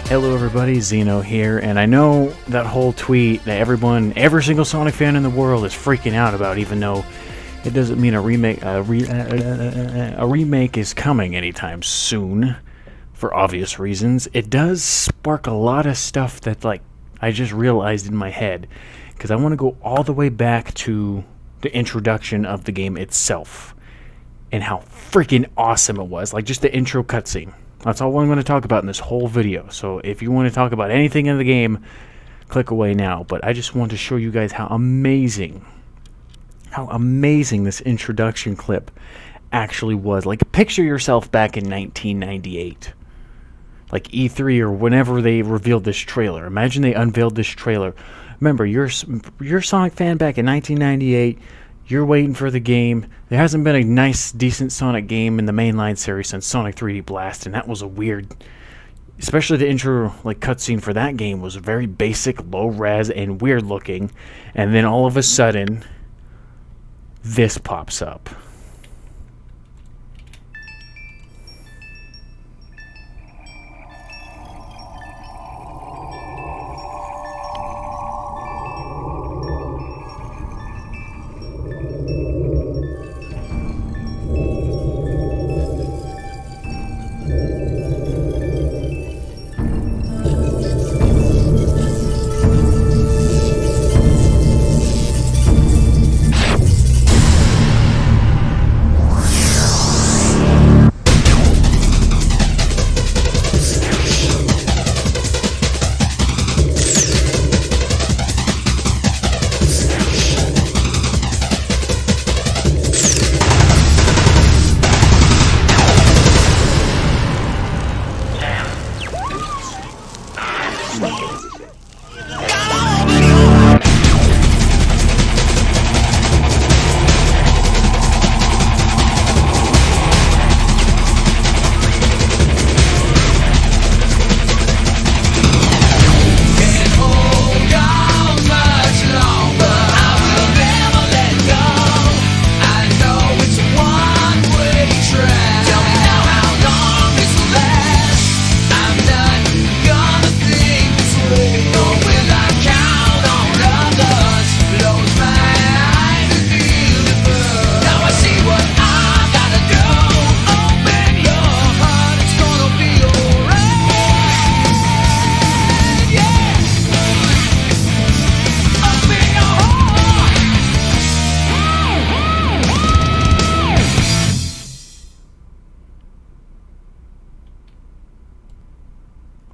Hello everybody, Xyno here, and I know that whole tweet that every single Sonic fan in the world is freaking out about, even though it doesn't mean a remake is coming anytime soon, for obvious reasons. It does spark a lot of stuff that, like, I just realized in my head, because I want to go all the way back to the introduction of the game itself, and how freaking awesome it was, like just the intro cutscene. That's all I'm going to talk about in this whole video. So if you want to talk about anything in the game, click away now. But I just want to show you guys how amazing this introduction clip actually was. Like, picture yourself back in 1998. Like E3 or whenever they revealed this trailer. Imagine they unveiled this trailer. Remember, you're a Sonic fan back in 1998. You're waiting for the game. There hasn't been a nice, decent Sonic game in the mainline series since Sonic 3D Blast, and that was a weird... Especially the intro, like, cutscene for that game was very basic, low-res, and weird-looking. And then all of a sudden, this pops up.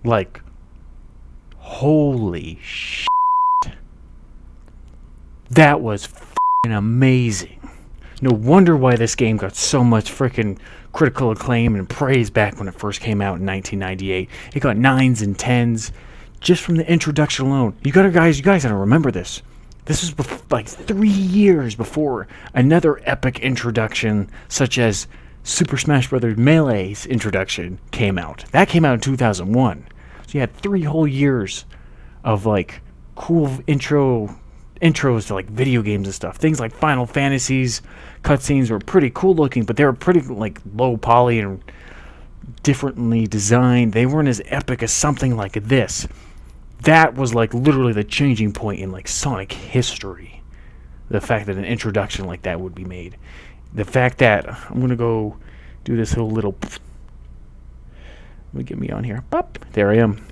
Like, holy shit. That was f***ing amazing. No wonder why this game got so much freaking critical acclaim and praise back when it first came out in 1998. It got 9s and 10s just from the introduction alone. You guys gotta remember this. This was like 3 years before another epic introduction such as Super Smash Bros. Melee's introduction came out. That came out in 2001. So you had 3 whole years of, like, cool intros to, like, video games and stuff. Things like Final Fantasies cutscenes were pretty cool looking, but they were pretty, like, low poly and differently designed. They weren't as epic as something like this. That was, like, literally the changing point in, like, Sonic history. The fact that an introduction like that would be made. The fact that I'm going to go do this whole little... Let me get me on here. Pop. There I am.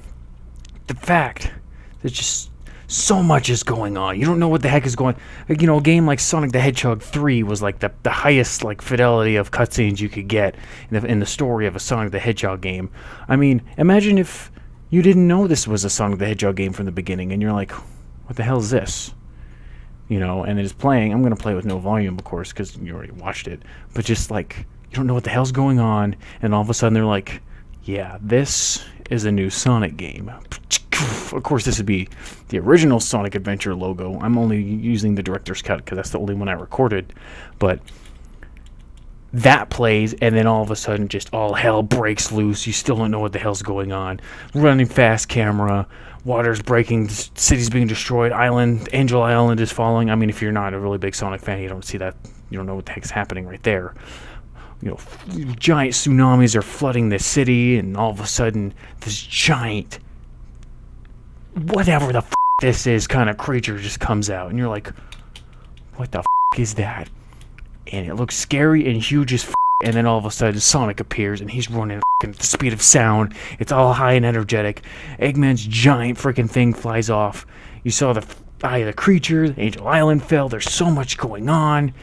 The fact that just so much is going on. You don't know what the heck is going on. Like, you know, a game like Sonic the Hedgehog 3 was like the highest, like, fidelity of cutscenes you could get in the story of a Sonic the Hedgehog game. I mean, imagine if you didn't know this was a Sonic the Hedgehog game from the beginning and you're like, what the hell is this? you know, and it's playing. I'm going to play with no volume, of course, because you already watched it. But just like, you don't know what the hell's going on, and all of a sudden they're like, yeah, this is a new Sonic game. Of course, this would be the original Sonic Adventure logo. I'm only using the director's cut because that's the only one I recorded. But that plays, and then all of a sudden just all hell breaks loose. You still don't know what the hell's going on. Running fast camera, water's breaking, city's being destroyed, Angel Island is falling. I mean, if you're not a really big Sonic fan, you don't see that. You don't know what the heck's happening right there. You know, giant tsunamis are flooding the city, and all of a sudden this giant, whatever the this is, kind of creature just comes out, and you're like, what the is that? And it looks scary and huge as and then all of a sudden Sonic appears, and he's running at the speed of sound. It's all high and energetic. Eggman's giant freaking thing flies off. You saw the eye of the creature, Angel Island fell. There's so much going on.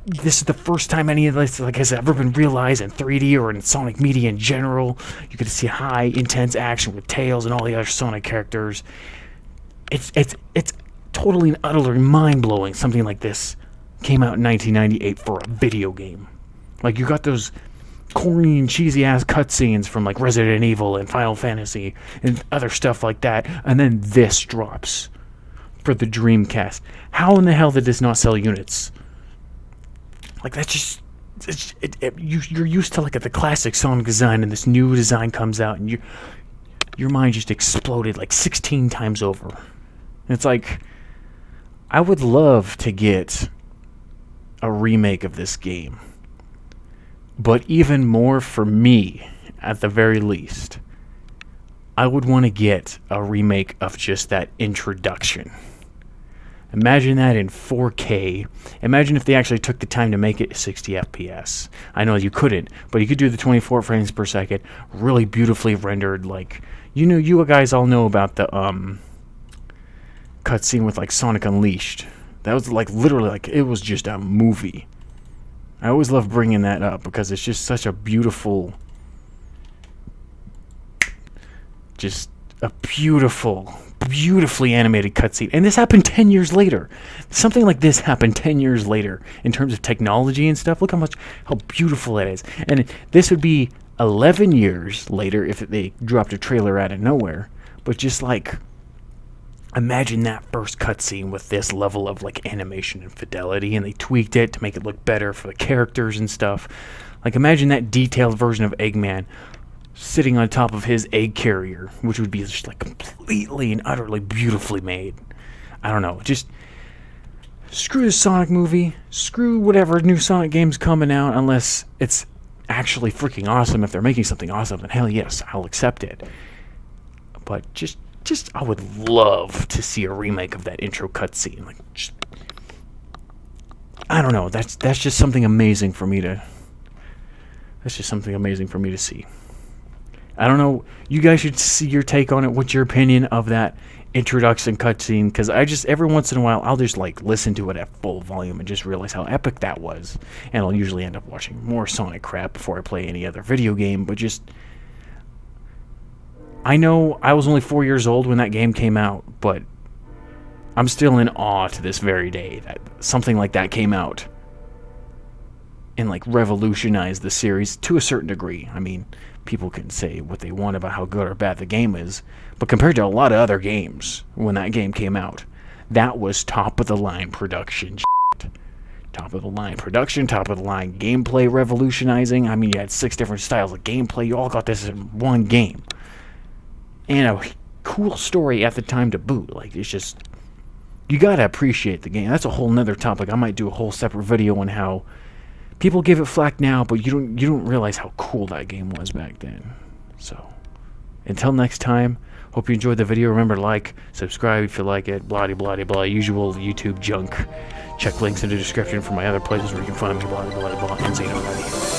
This is the first time any of this has ever been realized in 3D or in Sonic media in general. You get to see high, intense action with Tails and all the other Sonic characters. It's totally and utterly mind-blowing. Something like this came out in 1998 for a video game. Like, you got those corny and cheesy-ass cutscenes from, like, Resident Evil and Final Fantasy and other stuff like that, and then this drops for the Dreamcast. How in the hell did this not sell units? Like, that's just... you're used to, like, the classic Sonic design, and this new design comes out, and your mind just exploded, like, 16 times over. And it's like, I would love to get a remake of this game. But even more for me, at the very least, I would want to get a remake of just that introduction. Imagine that in 4K. Imagine if they actually took the time to make it 60 FPS. I know you couldn't, but you could do the 24 frames per second, really beautifully rendered. Like, you know, you guys all know about the cutscene with like Sonic Unleashed. That was like literally like it was just a movie. I always love bringing that up because it's just such a beautiful, just a beautifully animated cutscene. And this happened 10 years later. Something like this happened 10 years later in terms of technology and stuff. Look how beautiful it is. And this would be 11 years later if they dropped a trailer out of nowhere. But just like, imagine that first cutscene with this level of like animation and fidelity, and they tweaked it to make it look better for the characters and stuff. Like, imagine that detailed version of Eggman sitting on top of his egg carrier, which would be just like completely and utterly beautifully made. I don't know, just screw the Sonic movie, screw whatever new Sonic game's coming out, unless it's actually freaking awesome. If they're making something awesome, then hell yes, I'll accept it. But just I would love to see a remake of that intro cutscene. Like, I don't know. That's just something amazing for me to. That's just something amazing for me to see. I don't know. You guys should see your take on it. What's your opinion of that introduction cutscene? Because I just every once in a while I'll just like listen to it at full volume and just realize how epic that was. And I'll usually end up watching more Sonic crap before I play any other video game. But just. I know I was only 4 years old when that game came out, but I'm still in awe to this very day that something like that came out and like revolutionized the series to a certain degree. I mean, people can say what they want about how good or bad the game is, but compared to a lot of other games when that game came out, that was top of the line production. Top of the line production, top of the line gameplay revolutionizing. I mean, you had 6 different styles of gameplay. You all got this in one game. And a cool story at the time to boot. Like, it's just, you gotta appreciate the game. That's a whole nother topic. I might do a whole separate video on how people give it flack now, but you don't realize how cool that game was back then. So, until next time, hope you enjoyed the video. Remember to like, subscribe if you like it, blah blah blah, usual YouTube junk. Check links in the description for my other places where you can find me, blah blah blah, and Xyno76.